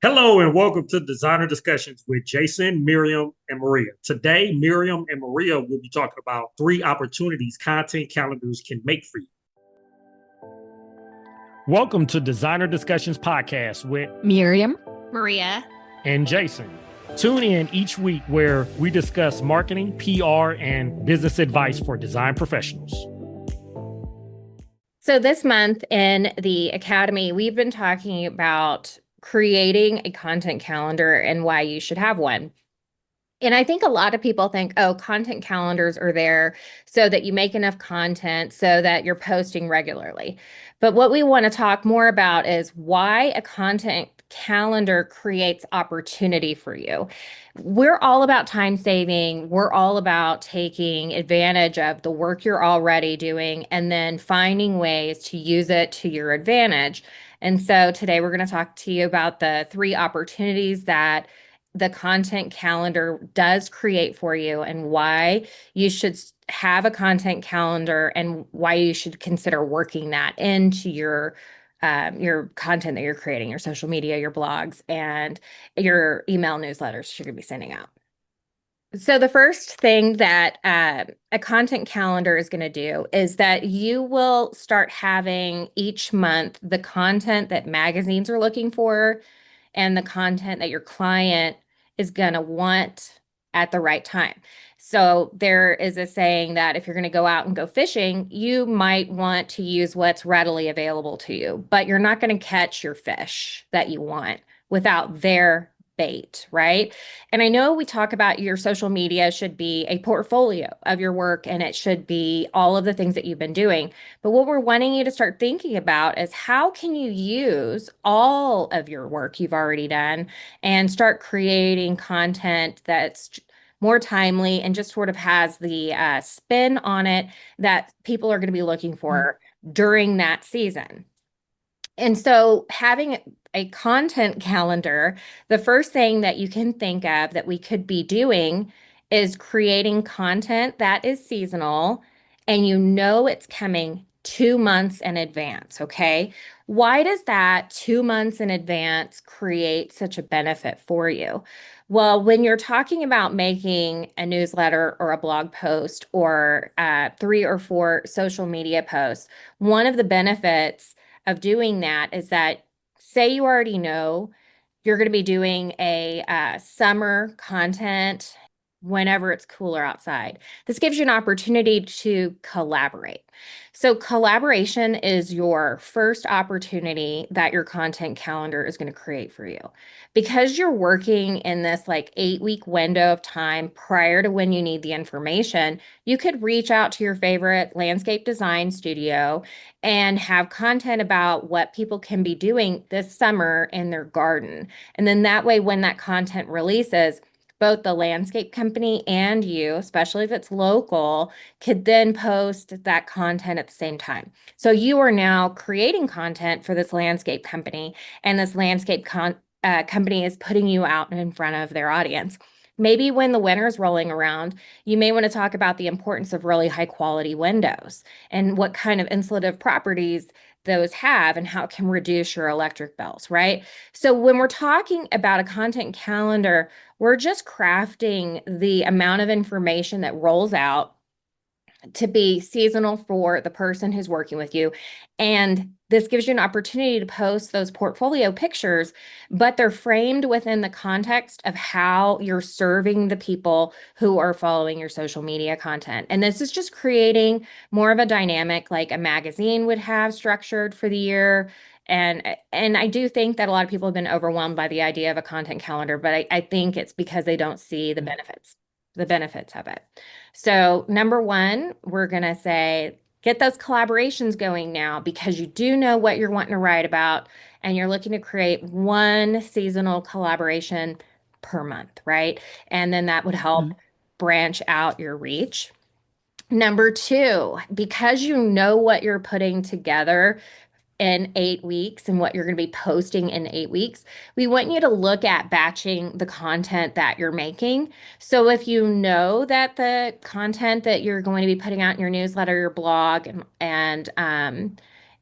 Hello and welcome to Designer Discussions with Jason, Miriam, and Maria. Today, Miriam and Maria will be talking about three opportunities content calendars can make for you. Welcome to Designer Discussions Podcast with Miriam, Maria, and Jason. Tune in each week where we discuss marketing, PR, and business advice for design professionals. So this month in the Academy, we've been talking about creating a content calendar and why you should have one. And I think a lot of people think, oh, content calendars are there so that you make enough content so that you're posting regularly. But what we want to talk more about is why a content calendar creates opportunity for you. We're all about time saving. We're all about taking advantage of the work you're already doing and then finding ways to use it to your advantage. And so today we're going to talk to you about the three opportunities that the content calendar does create for you and why you should have a content calendar and why you should consider working that into your content that you're creating, your social media, your blogs, and your email newsletters you're going to be sending out. So the first thing that a content calendar is going to do is that you will start having each month the content that magazines are looking for and the content that your client is going to want at the right time. So there is a saying that if you're going to go out and go fishing, you might want to use what's readily available to you, but you're not going to catch your fish that you want without their bait, right? And I know we talk about your social media should be a portfolio of your work and it should be all of the things that you've been doing. But what we're wanting you to start thinking about is how can you use all of your work you've already done and start creating content that's more timely and just sort of has the spin on it that people are going to be looking for during that season. And so having a content calendar, the first thing that you can think of that we could be doing is creating content that is seasonal and you know it's coming 2 months in advance, okay? Why does that 2 months in advance create such a benefit for you? Well, when you're talking about making a newsletter or a blog post or 3 or 4 social media posts, one of the benefits of doing that is that say you already know you're going to be doing a summer content whenever it's cooler outside. This gives you an opportunity to collaborate. So collaboration is your first opportunity that your content calendar is going to create for you. Because you're working in this like 8-week window of time prior to when you need the information, you could reach out to your favorite landscape design studio and have content about what people can be doing this summer in their garden. And then that way, when that content releases, both the landscape company and you, especially if it's local, could then post that content at the same time. So you are now creating content for this landscape company, and this landscape company is putting you out in front of their audience. Maybe when the winter is rolling around, you may want to talk about the importance of really high quality windows and what kind of insulative properties those have and how it can reduce your electric bills, right? So when we're talking about a content calendar, we're just crafting the amount of information that rolls out to be seasonal for the person who's working with you. And this gives you an opportunity to post those portfolio pictures, but they're framed within the context of how you're serving the people who are following your social media content. And this is just creating more of a dynamic like a magazine would have structured for the year. And I do think that a lot of people have been overwhelmed by the idea of a content calendar, but I think it's because they don't see the benefits of it. So number one, we're going to say, get those collaborations going now because you do know what you're wanting to write about and you're looking to create one seasonal collaboration per month, right? And then that would help branch out your reach. Number two, because you know what you're putting together in 8 weeks and what you're going to be posting in 8 weeks, we want you to look at batching the content that you're making. So if you know that the content that you're going to be putting out in your newsletter, your blog,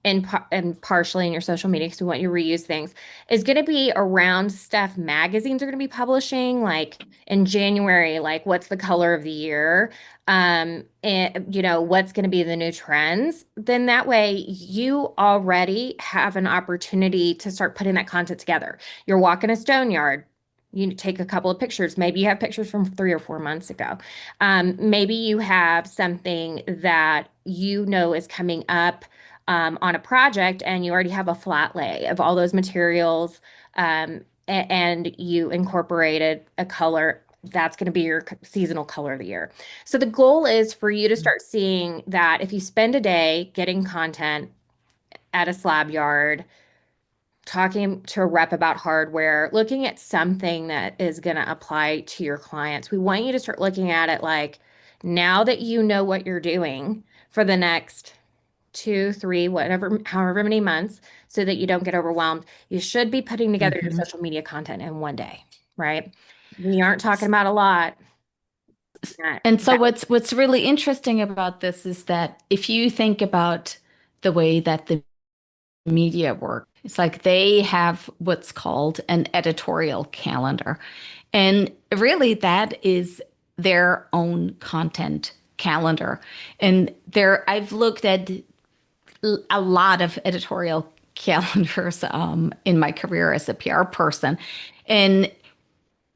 and partially in your social media because we want you to reuse things, is going to be around stuff magazines are going to be publishing, like in January, like what's the color of the year, and what's going to be the new trends. Then that way you already have an opportunity to start putting that content together. You're walking a stone yard. You take a couple of pictures. Maybe you have pictures from 3 or 4 months ago. Maybe you have something that you know is coming up on a project and you already have a flat lay of all those materials, and you incorporated a color that's going to be your seasonal color of the year. So the goal is for you to start seeing that if you spend a day getting content at a slab yard, talking to a rep about hardware, looking at something that is going to apply to your clients, we want you to start looking at it like, now that you know what you're doing for the next 2, 3, whatever, however many months, so that you don't get overwhelmed, you should be putting together your Mhm. social media content in one day, right? We aren't talking about a lot. And so what's really interesting about this is that if you think about the way that the media work, it's like they have what's called an editorial calendar. And really that is their own content calendar. And I've looked at a lot of editorial calendars in my career as a PR person, and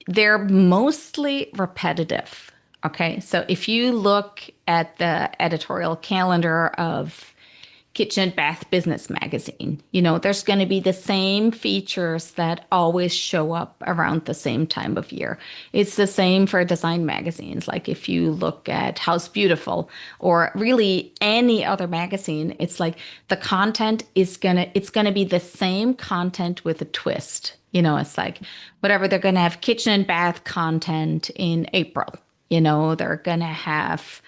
they're mostly repetitive. Okay, so if you look at the editorial calendar of Kitchen and Bath Business Magazine, there's going to be the same features that always show up around the same time of year. It's the same for design magazines. Like if you look at House Beautiful or really any other magazine, it's like the content it's going to be the same content with a twist. It's like whatever, they're going to have kitchen and bath content in April. They're going to have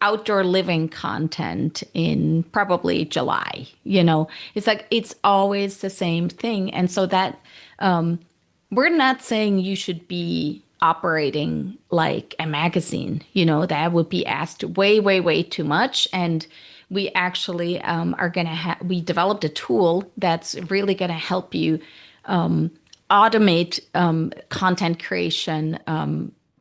outdoor living content in probably July. It's like it's always the same thing. And so that we're not saying you should be operating like a magazine, that would be asked way, way, way too much. And we actually are going to we developed a tool that's really going to help you automate content creation,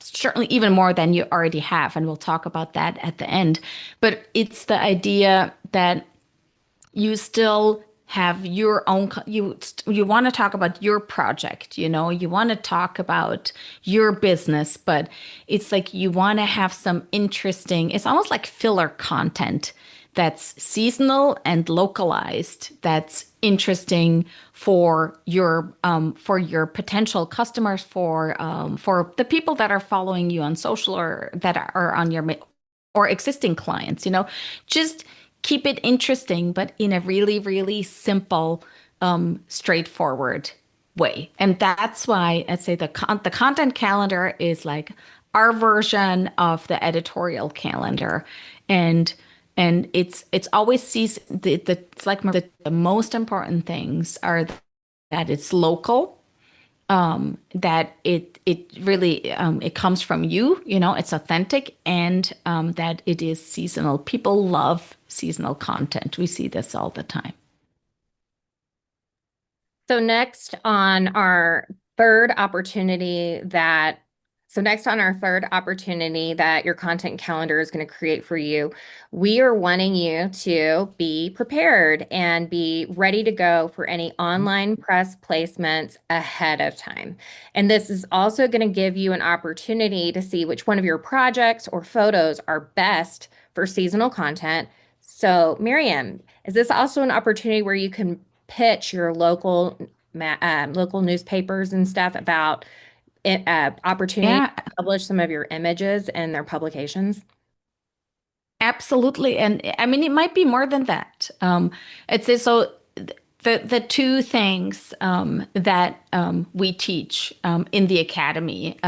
certainly even more than you already have. And we'll talk about that at the end. But it's the idea that you still have your own, you want to talk about your project, you want to talk about your business, but it's like you want to have some interesting, it's almost like filler content that's seasonal and localized, that's interesting for your potential customers, for the people that are following you on social or that are on your or existing clients. Just keep it interesting, but in a really, really simple, straightforward way. And that's why I'd say the content calendar is like our version of the editorial calendar. And it's always sees it's like the most important things are that it's local, that it really it comes from you, it's authentic, and that it is seasonal. People love seasonal content. We see this all the time. So next on our third opportunity that your content calendar is going to create for you, we are wanting you to be prepared and be ready to go for any online press placements ahead of time. And this is also going to give you an opportunity to see which one of your projects or photos are best for seasonal content. So, Miriam, is this also an opportunity where you can pitch your local newspapers and stuff about opportunity Yeah, to publish some of your images in their publications? absolutely. And I mean, it might be more than that. It's so the two things that we teach in the academy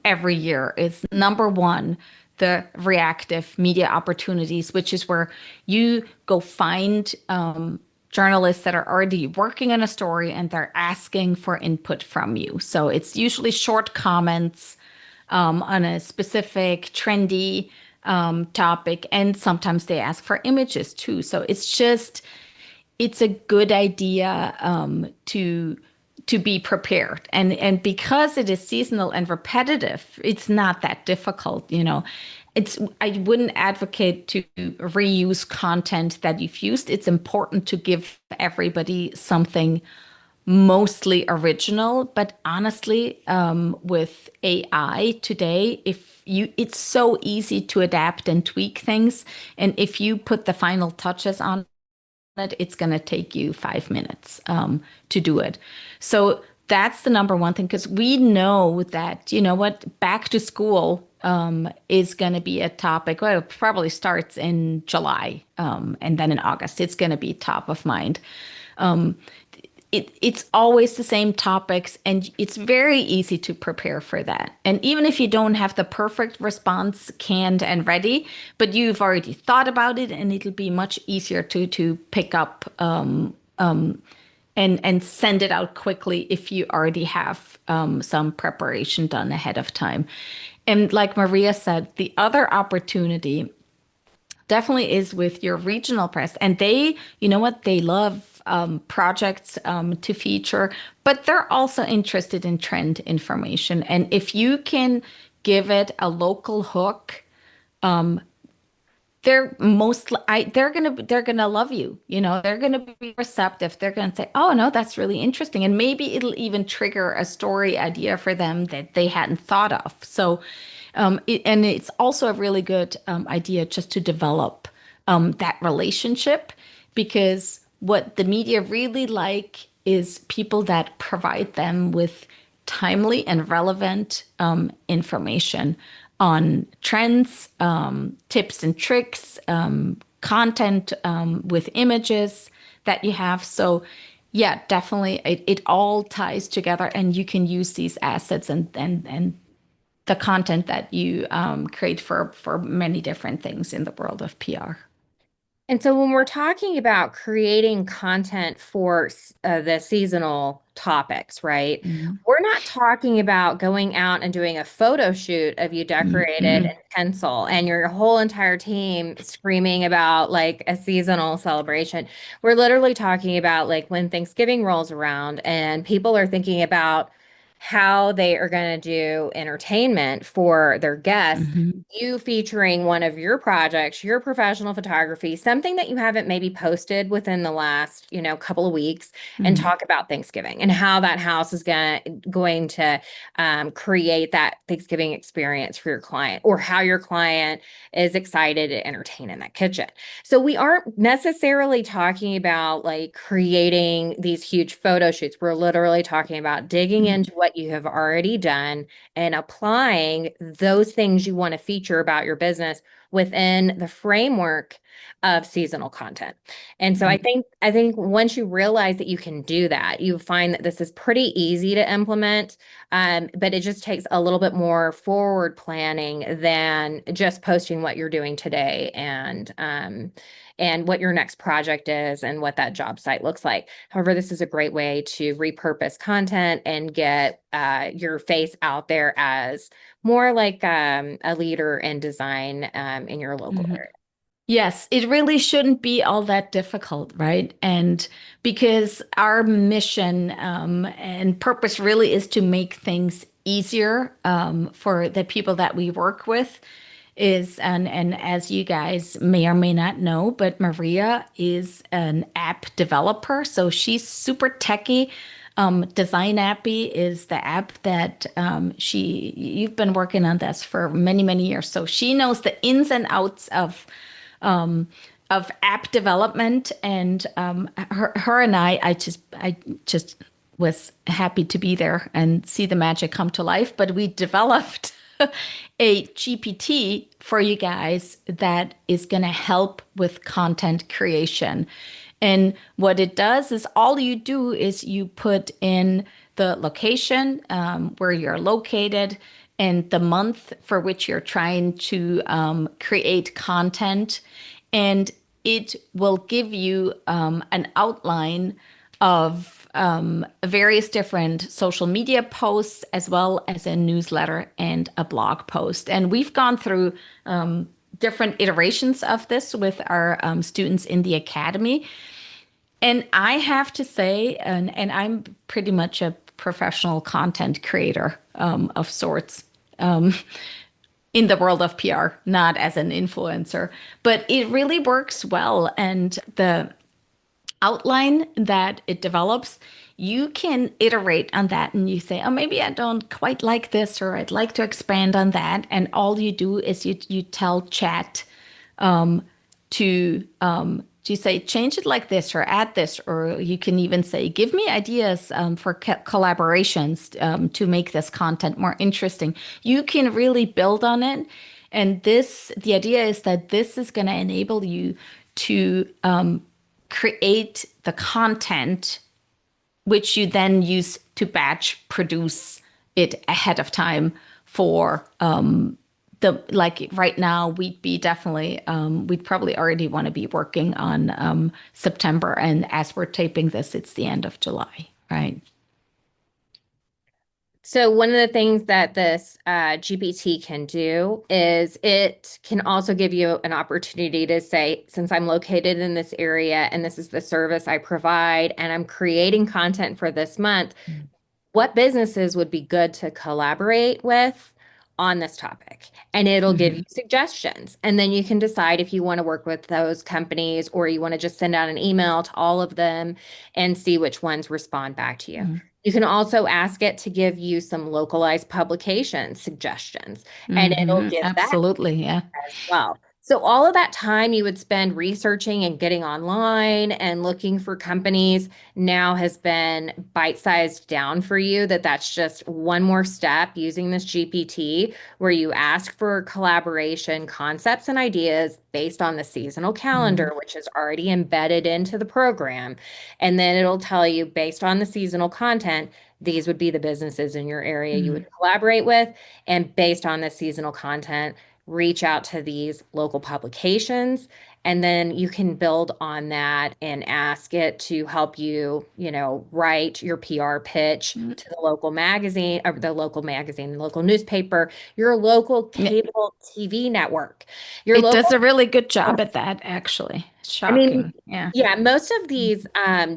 every year is number one, the reactive media opportunities, which is where you go find journalists that are already working on a story and they're asking for input from you. So it's usually short comments on a specific trendy topic, and sometimes they ask for images too. So it's just it's a good idea to be prepared. And because it is seasonal and repetitive, it's not that difficult, you know. I wouldn't advocate to reuse content that you've used. It's important to give everybody something mostly original, but honestly, with AI today, it's so easy to adapt and tweak things. And if you put the final touches on it, it's going to take you 5 minutes to do it. So that's the number one thing, because we know that, you know what, back to school is going to be a topic. Well, it probably starts in July, and then in August, it's going to be top of mind. It's always the same topics, and it's very easy to prepare for that. And even if you don't have the perfect response canned and ready, but you've already thought about it, and it'll be much easier to pick up and send it out quickly if you already have some preparation done ahead of time. And like Maria said, the other opportunity definitely is with your regional press. And they, you know what, they love projects to feature, but they're also interested in trend information. And if you can give it a local hook, they're gonna love you. You know, they're gonna be receptive. They're gonna say, "Oh no, that's really interesting," and maybe it'll even trigger a story idea for them that they hadn't thought of. So, and it's also a really good idea just to develop that relationship, because what the media really like is people that provide them with timely and relevant information on trends, tips and tricks, content with images that you have. So yeah, definitely it all ties together, and you can use these assets and the content that you create for many different things in the world of PR. And so when we're talking about creating content for the seasonal topics, right? Mhm. We're not talking about going out and doing a photo shoot of you decorated in Mhm. pencil and your whole entire team screaming about like a seasonal celebration. We're literally talking about like when Thanksgiving rolls around and people are thinking about how they are going to do entertainment for their guests, Mhm. you featuring one of your projects, your professional photography, something that you haven't maybe posted within the last, couple of weeks, and Mhm. talk about Thanksgiving and how that house is going to create that Thanksgiving experience for your client, or how your client is excited to entertain in that kitchen. So we aren't necessarily talking about like creating these huge photo shoots. We're literally talking about digging Mhm. into what you have already done and applying those things you want to feature about your business within the framework of seasonal content. And so I think once you realize that you can do that, you find that this is pretty easy to implement, but it just takes a little bit more forward planning than just posting what you're doing today and what your next project is and what that job site looks like. However, this is a great way to repurpose content and get your face out there as more like a leader in design in your local Mhm. area. Yes, it really shouldn't be all that difficult, right? And because our mission and purpose really is to make things easier for the people that we work with, and as you guys may or may not know, but Maria is an app developer, so she's super techie. Design Appy is the app that you've been working on this for many, many years. So she knows the ins and outs um, of app development, and her and I just was happy to be there and see the magic come to life. But we developed a GPT for you guys that is going to help with content creation. And what it does is all you do is you put in the location where you're located and the month for which you're trying to create content. And it will give you an outline of various different social media posts, as well as a newsletter and a blog post. And we've gone through different iterations of this with our students in the academy. And I have to say, and I'm pretty much a professional content creator of sorts in the world of PR, not as an influencer, but it really works well. And the outline that it develops, you can iterate on that and you say, oh, maybe I don't quite like this, or I'd like to expand on that. And all you do is you tell chat to say, change it like this or add this, or you can even say, give me ideas for collaborations to make this content more interesting. You can really build on it. And the idea is that this is going to enable you to create the content, which you then use to batch produce it ahead of time for like right now we'd be definitely we'd probably already want to be working on September, and as we're taping this, it's the end of July, right? So one of the things that this GPT can do is it can also give you an opportunity to say, since I'm located in this area and this is the service I provide and I'm creating content for this month, what businesses would be good to collaborate with on this topic? And it'll give you suggestions. And then you can decide if you want to work with those companies or you want to just send out an email to all of them and see which ones respond back to you. You can also ask it to give you some localized publication suggestions, and it'll give that Absolutely, yeah. as well. So all of that time you would spend researching and getting online and looking for companies now has been bite-sized down for you. That's just one more step using this GPT, where you ask for collaboration concepts and ideas based on the seasonal calendar, which is already embedded into the program. And then it'll tell you, based on the seasonal content, these would be the businesses in your area you would collaborate with. And based on the seasonal content, reach out to these local publications, and then you can build on that and ask it to help you, write your PR pitch to the local magazine, local newspaper, your local cable TV network. It does a really good job at that, actually. Shocking. Yeah, most of these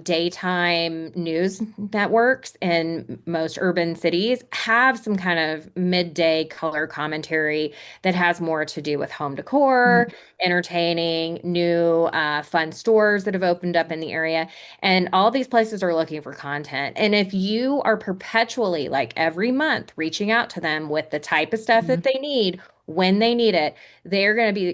daytime news networks in most urban cities have some kind of midday color commentary that has more to do with home decor, entertaining, new fun stores that have opened up in the area. And all these places are looking for content. And if you are perpetually, like every month, reaching out to them with the type of stuff that they need, when they need it,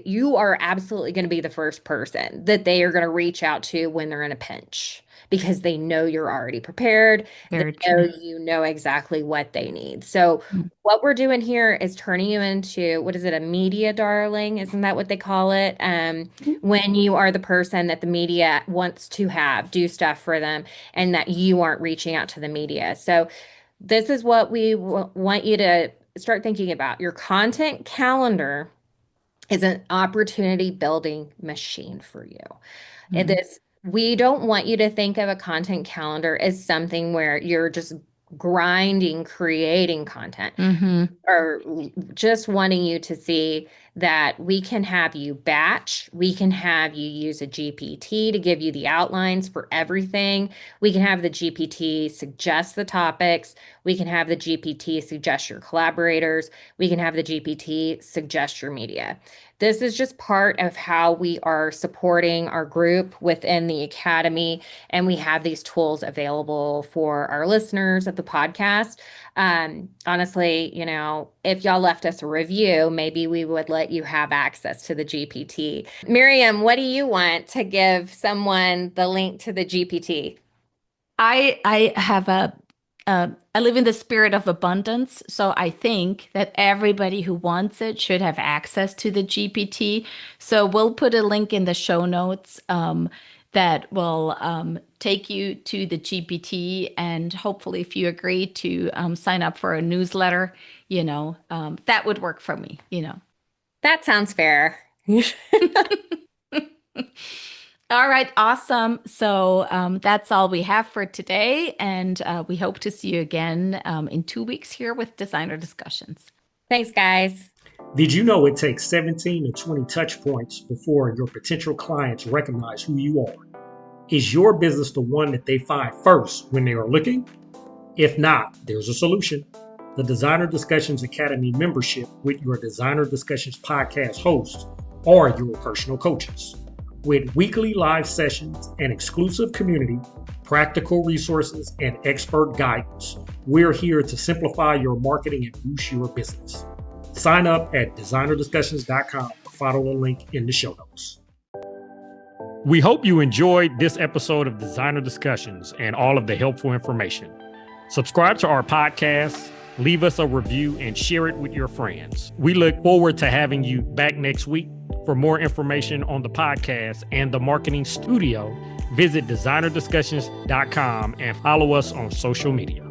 you are absolutely going to be the first person that they are going to reach out to when they're in a pinch, because they know you're already prepared. Very They know true. you know exactly what they need. So what we're doing here is turning you into, what is it, a media darling? Isn't that what they call it? When you are the person that the media wants to do stuff for them, and that you aren't reaching out to the media. So this is what we want you to start thinking about. Your content calendar is an opportunity building machine for you. We don't want you to think of a content calendar as something where you're just grinding, creating content, or just wanting you to see that we can have you batch, we can have you use a GPT to give you the outlines for everything. We can have the GPT suggest the topics. We can have the GPT suggest your collaborators. We can have the GPT suggest your media. This is just part of how we are supporting our group within the Academy, and we have these tools available for our listeners of the podcast. Honestly, if y'all left us a review, maybe we would let you have access to the GPT. Miriam, what do you want to give someone the link to the GPT? I have I live in the spirit of abundance, so I think that everybody who wants it should have access to the GPT. So we'll put a link in the show notes that will take you to the GPT, and hopefully, if you agree to sign up for a newsletter, that would work for me. That sounds fair. All right, awesome. So that's all we have for today, and we hope to see you again in 2 weeks here with Designer Discussions. Thanks, guys. Did you know it takes 17 to 20 touch points before your potential clients recognize who you are? Is your business the one that they find first when they are looking? If not, there's a solution. The Designer Discussions Academy membership with your Designer Discussions podcast host are your personal coaches. With weekly live sessions, an exclusive community, practical resources, and expert guidance, we're here to simplify your marketing and boost your business. Sign up at designerdiscussions.com or follow the link in the show notes. We hope you enjoyed this episode of Designer Discussions and all of the helpful information. Subscribe to our podcast, leave us a review, and share it with your friends. We look forward to having you back next week. For more information on the podcast and the marketing studio, visit designerdiscussions.com and follow us on social media.